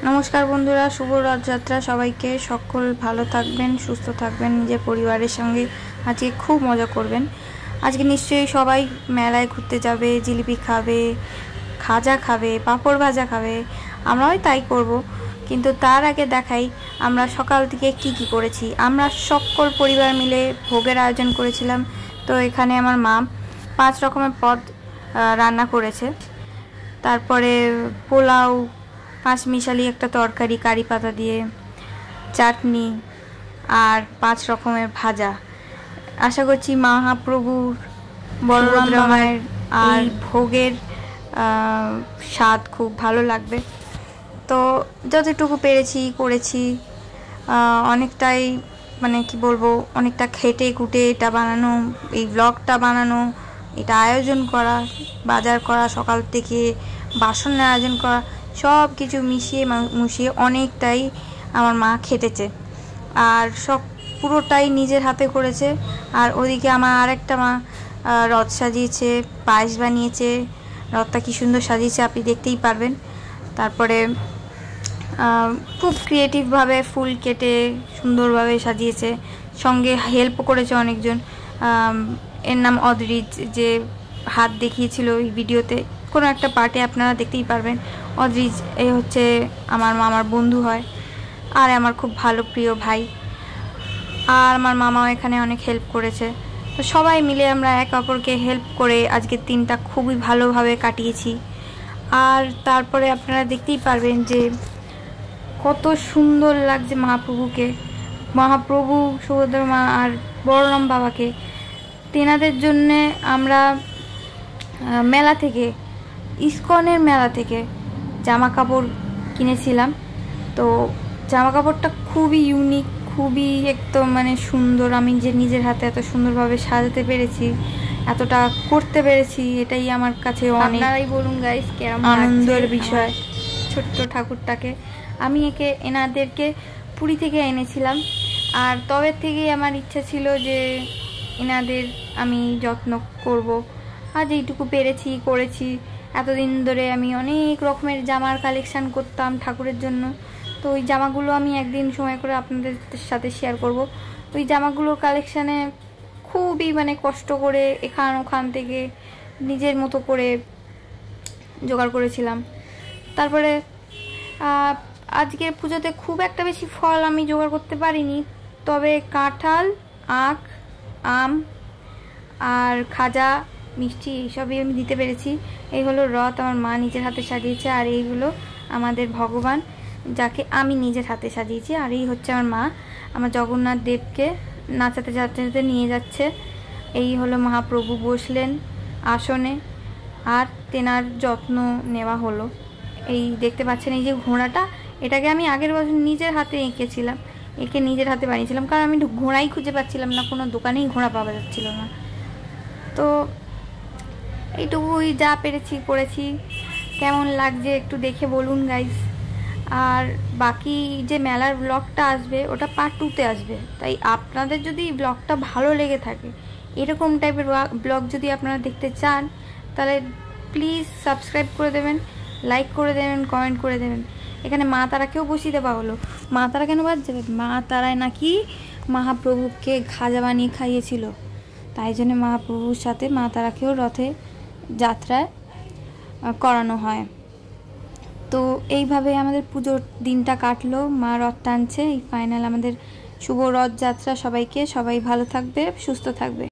नमस्कार बंधुरा शुभ रथयात्रा सबाइके सकल भालो थाकबेन सुस्थ थाकबेन निजेर परिवारेर संगे आज के खूब मजा करबेन। आज के निश्चयई सबाई मेलाय घुरते जाबे, जिलिपि खाबे, खाजा खाबे, पापड़ भाजा खाबे, आमराও ताई करब। किन्तु तार आगे देखाई आमरा सकाल थेके की करेछि। आमरा सकल परिवार मिले भोगेर आयोजन करेछिलाम। तो एखाने आमार मा 5 रकमेर पद रान्ना करेছে। तारपरे पोलाव, पाँचमिशाली एक तरकारी कारी पाता दिए, चाटनी और 5 रकमेर भाजा। आशा करछि महाप्रभुर बलराम मायेर और भोगेर स्वाद खूब भालो लागबे। तो যতটুকু পেরেছি করেছি, অনেকটাই মানে কি বলবো, অনেকটা খেটে খুঁটে এটা বানানো, এই ব্লগটা বানানো, এটা আয়োজন করা, বাজার করা, সকাল থেকে বাসনের আয়োজন করা, সব কিছু মিশিয়ে মুশিয়ে অনেকটাই আমার মা খেটেছে। আর সব পুরোটাই নিজের হাতে করেছে। আর ওদিকে আমার আরেকটা মা রথ সাজিয়েছে, পায়েস বানিয়েছে। রথটা কি সুন্দর সাজিয়েছে আপনি দেখতেই পারবেন। তারপরে খুব ক্রিয়েটিভভাবে ফুল কেটে সুন্দরভাবে সাজিয়েছে। সঙ্গে হেল্প করেছে অনেকজন। এর নাম অদ্রিজ, যে হাত দেখিয়েছিল এই ভিডিওতে, কোনো একটা পার্টে আপনারা দেখতেই পারবেন। অদ্রিজ এই হচ্ছে আমার মামার বন্ধু হয় আর আমার খুব ভালো প্রিয় ভাই। আর আমার মামাও এখানে অনেক হেল্প করেছে। তো সবাই মিলে আমরা এক অপরকে হেল্প করে আজকের দিনটা খুবই ভালোভাবে কাটিয়েছি। আর তারপরে আপনারা দেখতেই পারবেন যে কত সুন্দর লাগছে মহাপ্রভুকে, মহাপ্রভু, সুভদ্রা মা আর বলরাম বাবাকে। তেনাদের জন্যে আমরা মেলা থেকে, ইস্কনের মেলা থেকে জামা কাপড় কিনেছিলাম। তো জামা কাপড়টা খুবই ইউনিক, খুবই একদম মানে সুন্দর। আমি যে নিজের হাতে এত সুন্দরভাবে সাজাতে পেরেছি, এতটা করতে পেরেছি, এটাই আমার কাছে অনেক। আপনারাই বলুন গাইস কেমন আনন্দের বিষয়। ছোট্ট ঠাকুরটাকে আমি এনাদেরকে পুরী থেকে এনেছিলাম। আর তবে থেকেই আমার ইচ্ছা ছিল যে এনাদের আমি যত্ন করব। আজ এইটুকু পেরেছি, করেছি। এতদিন ধরে আমি অনেক রকমের জামার কালেকশান করতাম ঠাকুরের জন্য। তো ওই জামাগুলো আমি একদিন সময় করে আপনাদের সাথে শেয়ার করব। ওই জামাগুলো কালেকশানে খুবই মানে কষ্ট করে এখান ওখান থেকে নিজের মতো করে জোগাড় করেছিলাম। তারপরে আজকের পুজোতে খুব একটা বেশি ফল আমি জোগাড় করতে পারিনি। তবে কাঁঠাল, আখ, আম আর খাজা, মিষ্টি এইসবই আমি দিতে পেরেছি। এই হলো রথ, আমার মা নিজের হাতে সাজিয়েছে। আর এই হলো আমাদের ভগবান, যাকে আমি নিজের হাতে সাজিয়েছি। আর এই হচ্ছে আমার মা আমার জগন্নাথ দেবকে নাচাতে নাচাতে নিয়ে যাচ্ছে। এই হলো মহাপ্রভু বসলেন আসনে আর তেনার যত্ন নেওয়া হলো। এই দেখতে পাচ্ছেন এই যে ঘোড়াটা, এটাকে আমি আগের বছর নিজের হাতে এঁকেছিলাম, একে নিজের হাতে বানিয়েছিলাম। কারণ আমি ঘোড়াই খুঁজে পাচ্ছিলাম না, কোনো দোকানেই ঘোড়া পাওয়া যাচ্ছিল না। তো এইটুকুই যা পেরেছি করেছি। কেমন লাগছে একটু দেখে বলুন গাইস। আর বাকি যে মেলার ব্লগটা আসবে ওটা পার্ট 2-তে আসবে। তাই আপনাদের যদি ব্লগটা ভালো লেগে থাকে, এরকম টাইপের ব্লগ যদি আপনারা দেখতে চান, তাহলে প্লিজ সাবস্ক্রাইব করে দেবেন, লাইক করে দেবেন, কমেন্ট করে দেবেন। এখানে মা তারাকেও বসিয়ে দেওয়া হলো। মা তারা কেন বাদ যাবে? মা তারায় নাকি মহাপ্রভুকে খাজা বানিয়ে খাইয়েছিল, তাই জন্য মহাপ্রভুর সাথে মা তারাকেও রথে যাত্রায় করানো হয়। তো এইভাবে আমাদের পুজোর দিনটা কাটলো। মা রথ টানছে। এই ফাইনাল আমাদের শুভ রথযাত্রা। সবাইকে, সবাই ভালো থাকবে, সুস্থ থাকবে।